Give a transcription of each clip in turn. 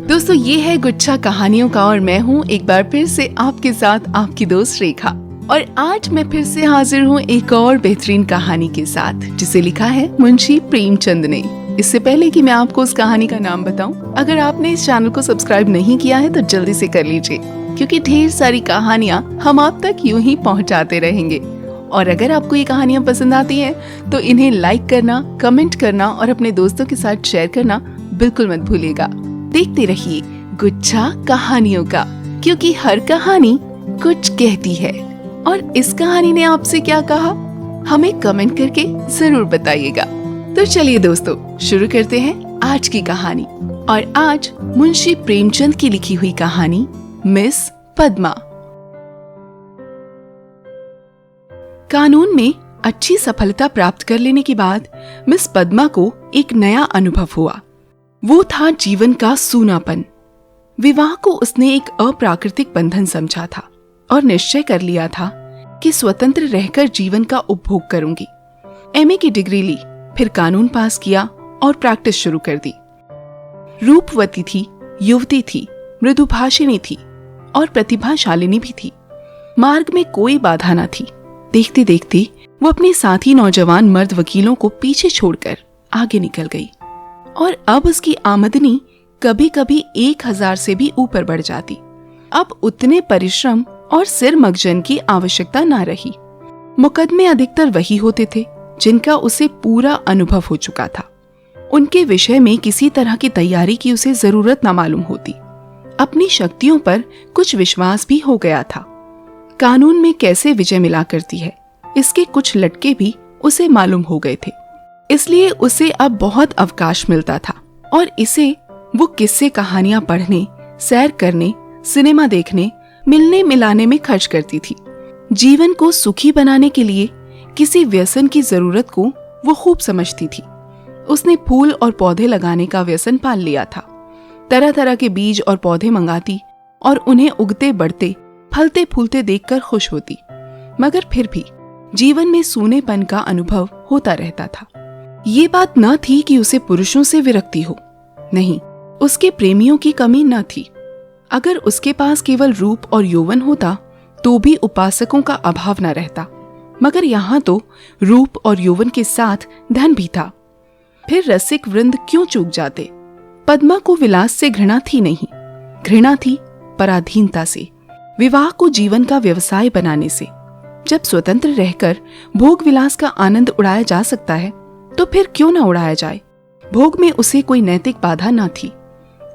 दोस्तों, ये है गुच्छा कहानियों का और मैं हूँ एक बार फिर से आपके साथ आपकी दोस्त रेखा। और आज मैं फिर से हाजिर हूँ एक और बेहतरीन कहानी के साथ जिसे लिखा है मुंशी प्रेमचंद ने। इससे पहले कि मैं आपको उस कहानी का नाम बताऊं, अगर आपने इस चैनल को सब्सक्राइब नहीं किया है तो जल्दी से कर लीजिए, क्योंकि ढेर सारी कहानियाँ हम आप तक यूं ही पहुँचाते रहेंगे। और अगर आपको ये कहानियाँ पसंद आती हैं तो इन्हें लाइक करना, कमेंट करना और अपने दोस्तों के साथ शेयर करना बिल्कुल मत भूलिएगा। देखते रहिए गुच्छा कहानियों का, क्योंकि हर कहानी कुछ कहती है। और इस कहानी ने आपसे क्या कहा, हमें कमेंट करके जरूर बताइएगा। तो चलिए दोस्तों, शुरू करते हैं आज की कहानी। और आज मुंशी प्रेमचंद की लिखी हुई कहानी मिस पद्मा। कानून में अच्छी सफलता प्राप्त कर लेने के बाद मिस पद्मा को एक नया अनुभव हुआ। वो था जीवन का सूनापन। विवाह को उसने एक अप्राकृतिक बंधन समझा था और निश्चय कर लिया था कि स्वतंत्र रहकर जीवन का उपभोग करूंगी। एमए की डिग्री ली, फिर कानून पास किया और प्रैक्टिस शुरू कर दी। रूपवती थी, युवती थी, मृदुभाषिणी थी और प्रतिभाशालिनी भी थी। मार्ग में कोई बाधा न थी। देखते देखते वो अपने साथी नौजवान मर्द वकीलों को पीछे छोड़कर आगे निकल गई और अब उसकी आमदनी कभी कभी 1000 से भी ऊपर बढ़ जाती। अब उतने परिश्रम और सिर मगजन की आवश्यकता न रही। मुकदमे अधिकतर वही होते थे जिनका उसे पूरा अनुभव हो चुका था। उनके विषय में किसी तरह की तैयारी की उसे जरूरत न मालूम होती। अपनी शक्तियों पर कुछ विश्वास भी हो गया था। कानून में कैसे विजय मिला करती है, इसके कुछ लटके भी उसे मालूम हो गए थे। इसलिए उसे अब बहुत अवकाश मिलता था और इसे वो किस्से कहानियां पढ़ने, सैर करने, सिनेमा देखने, मिलने मिलाने में खर्च करती थी। जीवन को सुखी बनाने के लिए किसी व्यसन की जरूरत को वो खूब समझती थी। उसने फूल और पौधे लगाने का व्यसन पाल लिया था। तरह तरह के बीज और पौधे मंगाती और उन्हें उगते बढ़ते, फलते फूलते देखकर खुश होती। मगर फिर भी जीवन में सूनेपन का अनुभव होता रहता था। ये बात न थी कि उसे पुरुषों से विरक्ति हो, नहीं, उसके प्रेमियों की कमी न थी। अगर उसके पास केवल रूप और यौवन होता तो भी उपासकों का अभाव न रहता। मगर यहाँ तो रूप और यौवन के साथ धन भी था। फिर रसिक वृंद क्यों चूक जाते। पद्मा को विलास से घृणा थी नहीं, घृणा थी पराधीनता से, विवाह को जीवन का व्यवसाय बनाने से। जब स्वतंत्र रहकर भोग विलास का आनंद उड़ाया जा सकता है तो फिर क्यों न उड़ाया जाए। भोग में उसे कोई नैतिक बाधा न थी।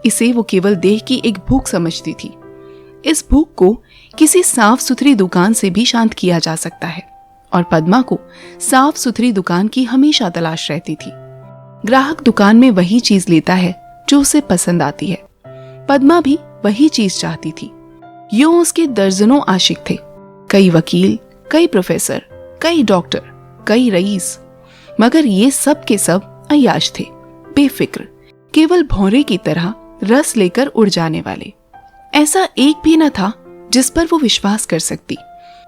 इसे वो केवल देह की एक भूख समझती थी। इस भूख को किसी साफ सुथरी दुकान से भी शांत किया जा सकता है और पद्मा को साफ सुथरी दुकान की हमेशा तलाश रहती थी। ग्राहक दुकान में वही चीज लेता है जो उसे पसंद आती है। पद्मा भी वही चीज चाहती थी। यूं उसके दर्जनों आशिक थे, कई वकील, कई प्रोफेसर, कई डॉक्टर, कई रईस। मगर ये सब के सब अय्याश थे, बेफिक्र, केवल भौरे की तरह रस लेकर उड़ जाने वाले। ऐसा एक भी न था जिस पर वो विश्वास कर सकती।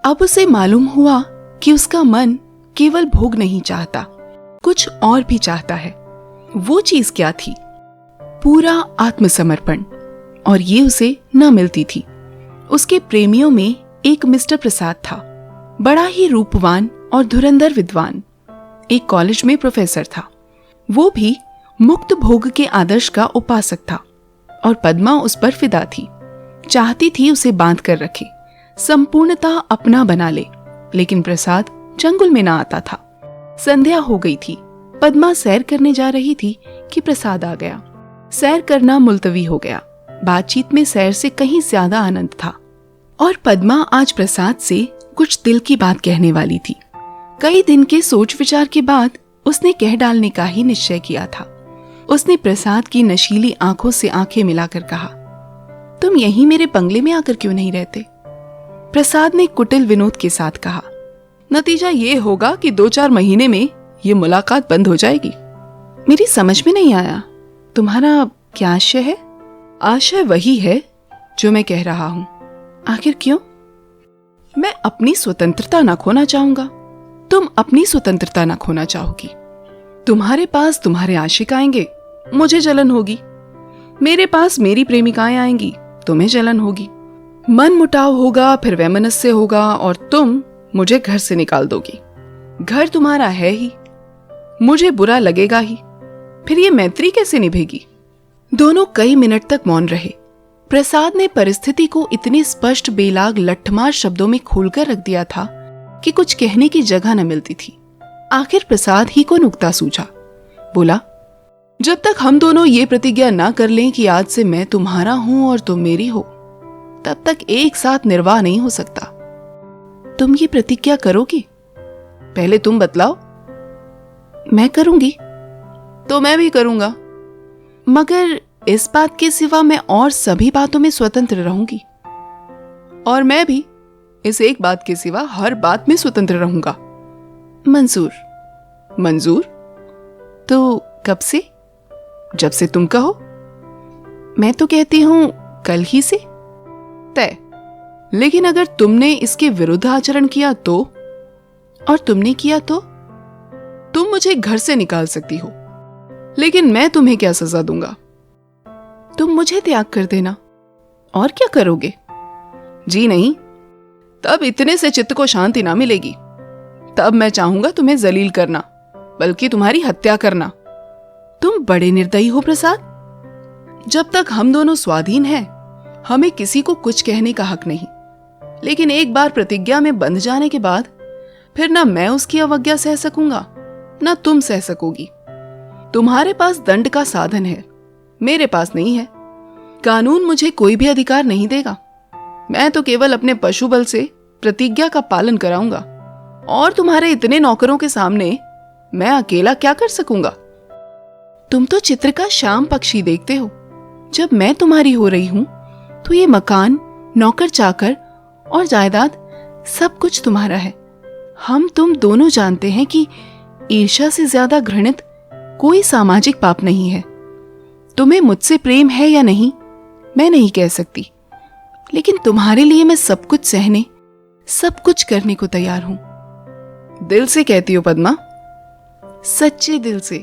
अब उसे मालूम हुआ कि उसका मन केवल भोग नहीं चाहता, कुछ और भी चाहता है। वो चीज क्या थी? पूरा आत्मसमर्पण। और ये उसे न मिलती थी। उसके प्रेमियों में एक मिस्टर प्रसाद था, बड़ा ही रूपवान और धुरंधर विद्वान। एक कॉलेज में प्रोफेसर था। वो भी मुक्त भोग के आदर्श का उपासक था और पद्मा उस पर फिदा थी। चाहती थी उसे बांध कर रखे, संपूर्णतः अपना बना ले। लेकिन प्रसाद चंगुल में ना आता था। संध्या हो गई थी। पद्मा सैर करने जा रही थी कि प्रसाद आ गया। सैर करना मुलतवी हो गया। बातचीत में सैर से कहीं ज्यादा आनंद था। और पद्मा आज प्रसाद से कुछ दिल की बात कहने वाली थी। कई दिन के सोच विचार के बाद उसने कह डालने का ही निश्चय किया था। उसने प्रसाद की नशीली आंखों से आंखें मिलाकर कहा, तुम यहीं मेरे बंगले में आकर क्यों नहीं रहते? प्रसाद ने कुटिल विनोद के साथ कहा, नतीजा ये होगा कि 2-4 महीने में ये मुलाकात बंद हो जाएगी। मेरी समझ में नहीं आया, तुम्हारा क्या आशय है? आशय वही है जो मैं कह रहा हूं। आखिर क्यों? मैं अपनी स्वतंत्रता न खोना चाहूंगा। तुम अपनी स्वतंत्रता न खोना चाहोगी। तुम्हारे पास तुम्हारे आशिक आएंगे, मुझे जलन होगी। मेरे पास मेरी प्रेमिकाएं आएंगी, तुम्हें जलन होगी, मन मुटाव होगा, फिर वैमनस्य होगा और तुम मुझे घर से निकाल दोगी। घर तुम्हारा है ही, मुझे बुरा लगेगा ही, फिर ये मैत्री कैसे निभेगी? दोनों कई मिनट तक मौन रहे। प्रसाद ने परिस्थिति को इतने स्पष्ट बेलाग लठमार शब्दों में खोलकर रख दिया था कि कुछ कहने की जगह न मिलती थी। आखिर प्रसाद ही को नुक्ता सूझा। बोला, जब तक हम दोनों ये प्रतिज्ञा ना कर लें कि आज से मैं तुम्हारा हूं और तुम मेरी हो, तब तक एक साथ निर्वाह नहीं हो सकता। तुम ये प्रतिज्ञा करोगी? पहले तुम बतलाओ। मैं करूंगी तो मैं भी करूंगा, मगर इस बात के सिवा मैं और सभी बातों में स्वतंत्र रहूंगी। और मैं भी इस एक बात के सिवा हर बात में स्वतंत्र रहूंगा। मंजूर? मंजूर? तो कब से? जब से तुम कहो। मैं तो कहती हूं कल ही से। तय। लेकिन अगर तुमने इसके विरुद्ध आचरण किया तो, और तुमने किया तो तुम मुझे घर से निकाल सकती हो, लेकिन मैं तुम्हें क्या सजा दूंगा? तुम मुझे त्याग कर देना। और क्या करोगे? जी नहीं, तब इतने से चित्त को शांति ना मिलेगी। तब मैं चाहूंगा तुम्हें जलील करना, बल्कि तुम्हारी हत्या करना। तुम बड़े निर्दयी हो प्रसाद। जब तक हम दोनों स्वाधीन हैं, हमें किसी को कुछ कहने का हक नहीं। लेकिन एक बार प्रतिज्ञा में बंध जाने के बाद फिर ना मैं उसकी अवज्ञा सह सकूंगा, ना तुम सह सकोगी। तुम्हारे पास दंड का साधन है, मेरे पास नहीं है। कानून मुझे कोई भी अधिकार नहीं देगा। मैं तो केवल अपने पशु बल से प्रतिज्ञा का पालन कराऊंगा, और तुम्हारे इतने नौकरों के सामने मैं अकेला क्या कर सकूंगा? तुम तो चित्र का शाम पक्षी देखते हो। जब मैं तुम्हारी हो रही हूं तो ये मकान, नौकर चाकर और जायदाद सब कुछ तुम्हारा है। हम तुम दोनों जानते हैं कि ईर्ष्या से ज्यादा घृणित कोई सामाजिक पाप नहीं है। तुम्हें मुझसे प्रेम है या नहीं मैं नहीं कह सकती, लेकिन तुम्हारे लिए मैं सब कुछ सहने, सब कुछ करने को तैयार हूं। दिल से कहती हो पद्मा? सच्चे दिल से।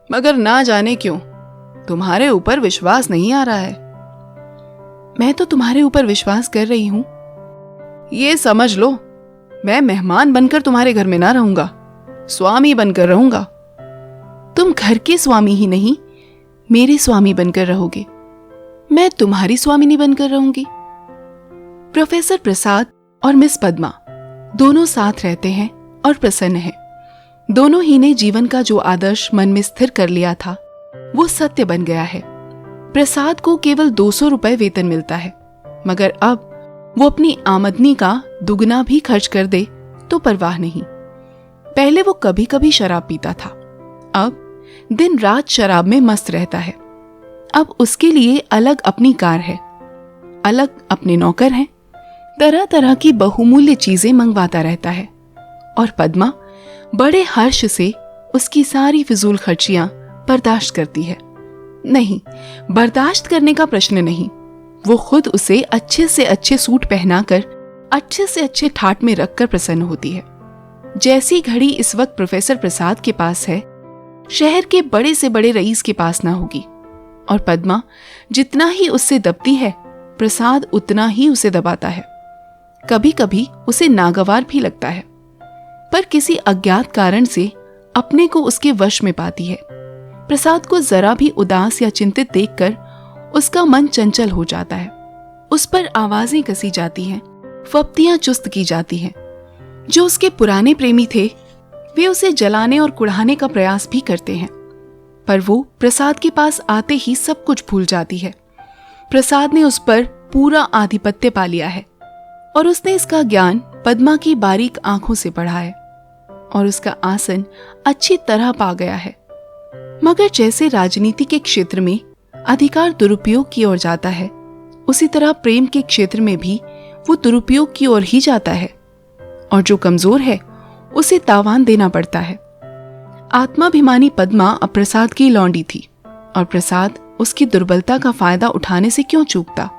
मगर ना जाने क्यों तुम्हारे ऊपर विश्वास नहीं आ रहा है। मैं तो तुम्हारे ऊपर विश्वास कर रही हूं। ये समझ लो, मैं मेहमान बनकर तुम्हारे घर में ना रहूंगा, स्वामी बनकर रहूंगा। तुम घर के स्वामी ही नहीं, मेरे स्वामी बनकर रहोगे। मैं तुम्हारी स्वामिनी बनकर रहूंगी। प्रोफेसर प्रसाद और मिस पद्मा दोनों साथ रहते हैं और प्रसन्न हैं। दोनों ही ने जीवन का जो आदर्श मन में स्थिर कर लिया था वो सत्य बन गया है। प्रसाद को केवल 200 रुपए वेतन मिलता है, मगर अब वो अपनी आमदनी का दुगना भी खर्च कर दे तो परवाह नहीं। पहले वो कभी कभी शराब पीता था, अब दिन रात शराब में मस्त रहता है। अब उसके लिए अलग अपनी कार है, अलग अपने नौकर हैं, तरह तरह की बहुमूल्य चीजें मंगवाता रहता है। और पद्मा बड़े हर्ष से उसकी सारी फिजूल खर्चियां बर्दाश्त करती है। नहीं, बर्दाश्त करने का प्रश्न नहीं, वो खुद उसे अच्छे से अच्छे सूट पहनाकर अच्छे से अच्छे ठाट में रखकर प्रसन्न होती है। जैसी घड़ी इस वक्त प्रोफेसर प्रसाद के पास है, शहर के बड़े से बड़े रईस के पास ना होगी। और पद्मा जितना ही उससे दबती है, प्रसाद उतना ही उसे दबाता है। कभी कभी उसे नागवार भी लगता है, पर किसी अज्ञात कारण से अपने को उसके वश में पाती है। प्रसाद को जरा भी उदास या चिंतित देखकर उसका मन चंचल हो जाता है। उस पर आवाजें कसी जाती हैं, फप्तियां चुस्त की जाती हैं। जो उसके पुराने प्रेमी थे वे उसे जलाने और कुढ़ाने का प्रयास भी करते हैं, पर वो प्रसाद के पास आते ही सब कुछ भूल जाती है। प्रसाद ने उस पर पूरा आधिपत्य पा लिया है और उसने इसका ज्ञान पद्मा की बारीक आंखों से पढ़ा है और उसका आसन अच्छी तरह पा गया है। मगर जैसे राजनीति के क्षेत्र में अधिकार दुरुपयोग की ओर जाता है, उसी तरह प्रेम के क्षेत्र में भी वो दुरुपयोग की ओर ही जाता है, और जो कमजोर है उसे तावान देना पड़ता है। आत्माभिमानी पद्मा अब प्रसाद की लौंडी थी, और प्रसाद उसकी दुर्बलता का फायदा उठाने से क्यों चूकता।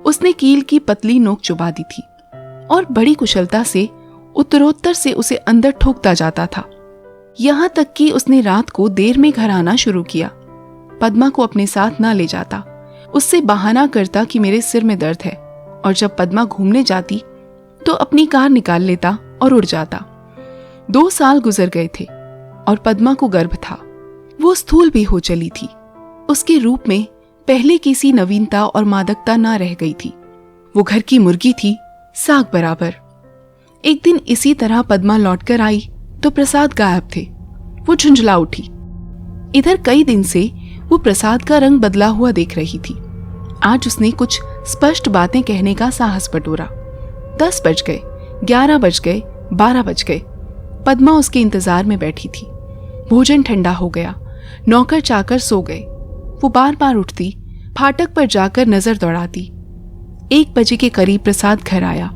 उसने कील की पतली नोक चुबा दी थी और बड़ी कुशलता से उत्तरोत्तर से उसे अंदर ठोकता जाता था। यहां तक कि उसने रात को देर में घर आना शुरू किया पद्मा को अपने साथ ना ले जाता, उससे बहाना करता कि मेरे सिर में दर्द है, और जब पद्मा घूमने जाती तो अपनी कार निकाल लेता और उड़ जाता। 2 साल गुजर गए थे और पद्मा को गर्भ था। वो स्थूल भी हो चली थी। उसके रूप में पहले की सी नवीनता और मादकता ना रह गई थी। वो घर की मुर्गी थी, साग बराबर। एक दिन इसी तरह पद्मा लौटकर आई तो प्रसाद गायब थे। वो झुंझला उठी। इधर कई दिन से वो प्रसाद का रंग बदला हुआ देख रही थी। आज उसने कुछ स्पष्ट बातें कहने का साहस बटोरा। 10 बज गए, 11 बज गए, 12 बज गए। पद्मा उसके इंतजार में बैठी थी। भोजन ठंडा हो गया, नौकर चाकर सो गए। वो बार बार उठती, फाटक पर जाकर नजर दौड़ाती। 1 बजे के करीब प्रसाद घर आया।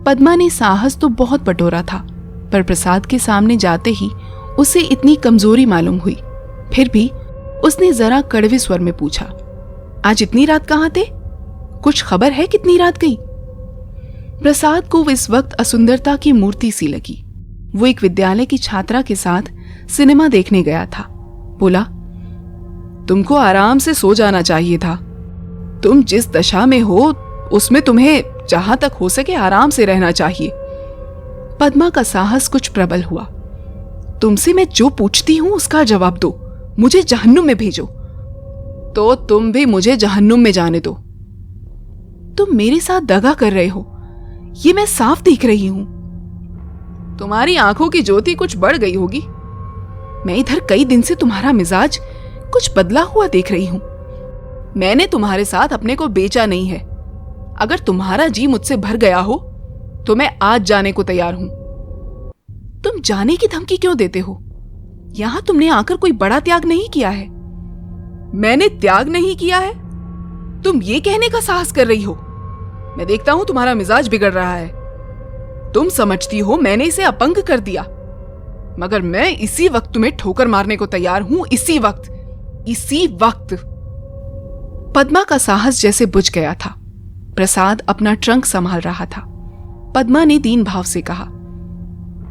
पद्मा ने साहस तो बहुत बटोरा था, पर प्रसाद के सामने जाते ही उसे इतनी कमजोरी मालूम हुई। फिर भी उसने जरा कड़वे स्वर में पूछा, आज इतनी रात कहाँ थे? कुछ खबर है कितनी रात गई? प्रसाद को इस वक्त असुंदरता की मूर्ति सी लगी। वो एक विद्यालय की छात्रा के साथ सिनेमा देखने गया था। बोला, तुमको आराम से सो जाना चाहिए था। तुम जिस दशा में हो उसमें तुम्हें जहां तक हो सके आराम से रहना चाहिए। पद्मा का साहस कुछ प्रबल हुआ। तुमसे मैं जो पूछती हूं उसका जवाब दो, मुझे जहन्नुम में भेजो। तो तुम भी मुझे जहन्नुम में जाने दो। तुम मेरे साथ दगा कर रहे हो, ये मैं साफ देख रही हूं। तुम्हारी आंखों की ज्योति कुछ बढ़ गई होगी। मैं इधर कई दिन से तुम्हारा मिजाज कुछ बदला हुआ देख रही हूं। मैंने तुम्हारे साथ अपने को बेचा नहीं है। अगर तुम्हारा जी मुझसे भर गया हो तो मैं आज जाने को तैयार हूं। तुम जाने की धमकी क्यों देते हो? यहां तुमने आकर कोई बड़ा त्याग नहीं किया है। मैंने त्याग नहीं किया है, तुम ये कहने का साहस कर रही हो। मैं देखता हूं तुम्हारा मिजाज बिगड़ रहा है। तुम समझती हो मैंने इसे अपंग कर दिया, मगर मैं इसी वक्त तुम्हें ठोकर मारने को तैयार हूं। इसी वक्त। पद्मा का साहस जैसे बुझ गया था। प्रसाद अपना ट्रंक संभाल रहा था। पद्मा ने दीन भाव से कहा,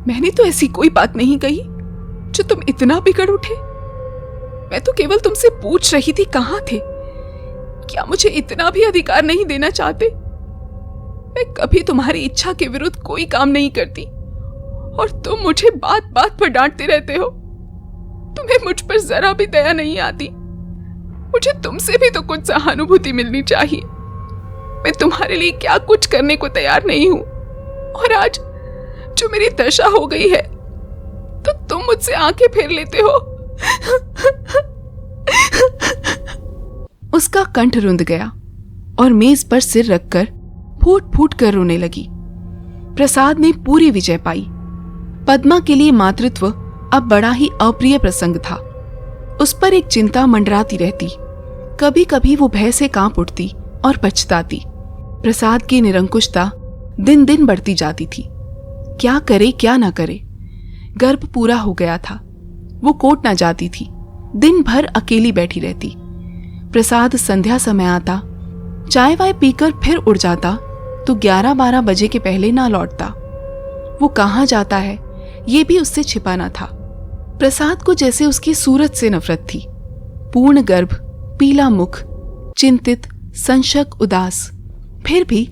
मैंने तो ऐसी कोई बात नहीं कही जो तुम इतना बिगड़ उठे। मैं तो केवल तुमसे पूछ रही थी कहां थे। क्या मुझे इतना भी अधिकार नहीं देना चाहते? मैं कभी तुम्हारी इच्छा के विरुद्ध कोई काम नहीं करती और तुम मुझे बात बात पर डांटते रहते हो। तुम्हें मुझ पर जरा भी दया नहीं आती। मुझे तुमसे भी तो कुछ सहानुभूति मिलनी चाहिए। मैं तुम्हारे लिए क्या कुछ करने को तैयार नहीं हूं, और आज जो मेरी दशा हो गई है तो तुम मुझसे आंखें फेर लेते हो। उसका कंठ रुंध गया और मेज पर सिर रखकर फूट फूट कर रोने लगी। प्रसाद ने पूरी विजय पाई। पद्मा के लिए मातृत्व अब बड़ा ही अप्रिय प्रसंग था। उस पर एक चिंता मंडराती रहती। कभी कभी वो भय से कांप उठती और पछताती। प्रसाद की निरंकुशता दिन दिन बढ़ती जाती थी। क्या करे क्या ना करे। गर्भ पूरा हो गया था। वो कोर्ट ना जाती थी। दिन भर अकेली बैठी रहती। प्रसाद संध्या समय आता, चाय वाय पीकर फिर उड़ जाता तो 11-12 बजे के पहले ना लौटता। वो कहाँ जाता है ये भी उससे छिपा ना था। प्रसाद को जैसे उसकी सूरत से नफरत थी। पूर्ण गर्भ, पीला मुख, चिंतित, संशक, उदास। फिर भी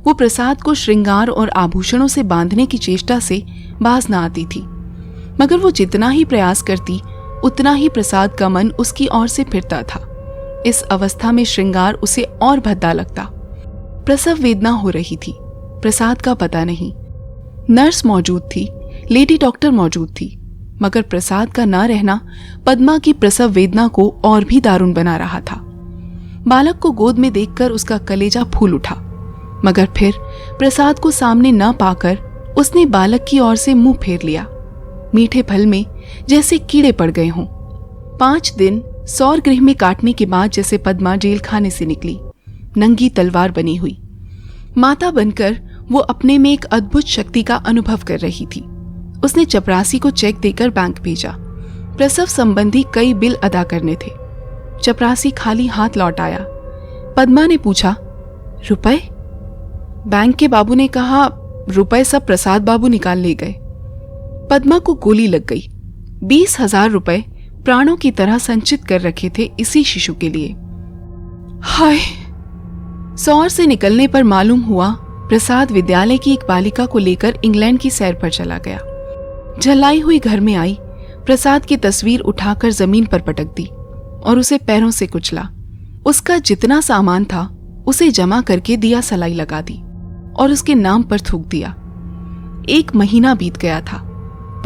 वो प्रसाद को श्रृंगार और आभूषणों से बांधने की चेष्टा से बाज ना आती थी। मगर वो जितना ही प्रयास करती उतना ही प्रसाद का मन उसकी ओर से फिरता था। इस अवस्था में श्रृंगार उसे और भद्दा लगता। प्रसव वेदना हो रही थी, प्रसाद का पता नहीं। नर्स मौजूद थी, लेडी डॉक्टर मौजूद थी, मगर प्रसाद का ना रहना पद्मा की प्रसव वेदना को और भी दारुण बना रहा था। बालक को गोद में देखकर उसका कलेजा फूल उठा, मगर फिर प्रसाद को सामने न पाकर उसने बालक की ओर से मुंह फेर लिया। मीठे फल में जैसे कीड़े पड़ गए हों। 5 दिन सौर गृह में काटने के बाद जैसे पद्मा जेल खाने से निकली, नंगी तलवार बनी हुई। माता बनकर वो अपने में एक अद्भुत शक्ति का अनुभव कर रही थी। उसने चपरासी को चेक देकर बैंक भेजा। प्रसव संबंधी कई बिल अदा करने थे। चपरासी खाली हाथ लौट आया। पद्मा ने पूछा, रुपए? बैंक के बाबू ने कहा, रुपए सब प्रसाद बाबू निकाल ले गए। पद्मा को गोली लग गई। 20,000 रुपए प्राणों की तरह संचित कर रखे थे इसी शिशु के लिए। हाय! सौर से निकलने पर मालूम हुआ प्रसाद विद्यालय की एक बालिका को लेकर इंग्लैंड की सैर पर चला गया। झल्लाई हुई घर में आई, प्रसाद की तस्वीर उठाकर जमीन पर पटक दी और उसे पैरों से कुचला। उसका जितना सामान था उसे जमा करके दिया सलाई लगा दी और उसके नाम पर थूक दिया। 1 महीना बीत गया था।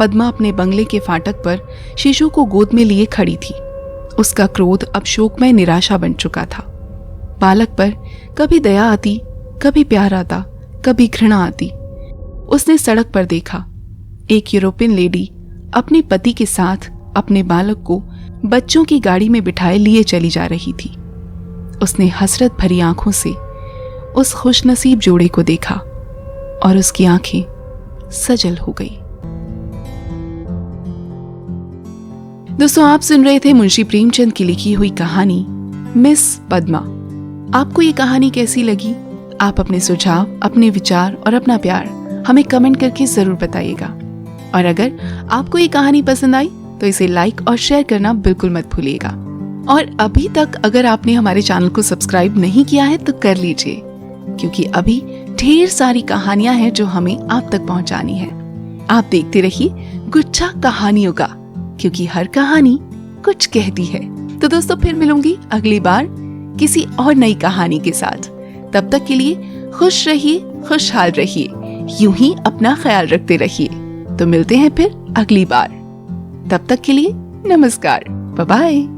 पद्मा अपने बंगले के फाटक पर शिशु को गोद में लिए खड़ी थी। उसका क्रोध अब शोकमय निराशा बन चुका था। बालक पर कभी दया आती, कभी प्यार आता, कभी घृणा आती। उसने सड़क पर देखा, एक यूरोपियन लेडी अपने पति के साथ अपने बालक को बच्चों की गाड़ी में बिठाए लिए चली जा रही थी। उसने हसरत भरी आंखों से उस खुशनसीब जोड़े को देखा और उसकी आंखें सजल हो गई। दोस्तों, आप सुन रहे थे मुंशी प्रेमचंद की लिखी हुई कहानी मिस पद्मा। आपको ये कहानी कैसी लगी? आप अपने सुझाव, अपने विचार और अपना प्यार हमें कमेंट करके जरूर बताइएगा। और अगर आपको ये कहानी पसंद आई तो इसे लाइक और शेयर करना बिल्कुल मत भूलिएगा। और अभी तक अगर आपने हमारे चैनल को सब्सक्राइब नहीं किया है तो कर लीजिए, क्योंकि अभी ढेर सारी कहानियां हैं जो हमें आप तक पहुंचानी है। आप देखते रहिए गुच्छा कहानियों का, क्योंकि हर कहानी कुछ कहती है। तो दोस्तों, फिर मिलूंगी अगली बार किसी और नई कहानी के साथ। तब तक के लिए खुश रहिए, खुशहाल रहिए, यूं ही अपना ख्याल रखते रहिए। तो मिलते हैं फिर अगली बार। तब तक के लिए नमस्कार, बाय बाय।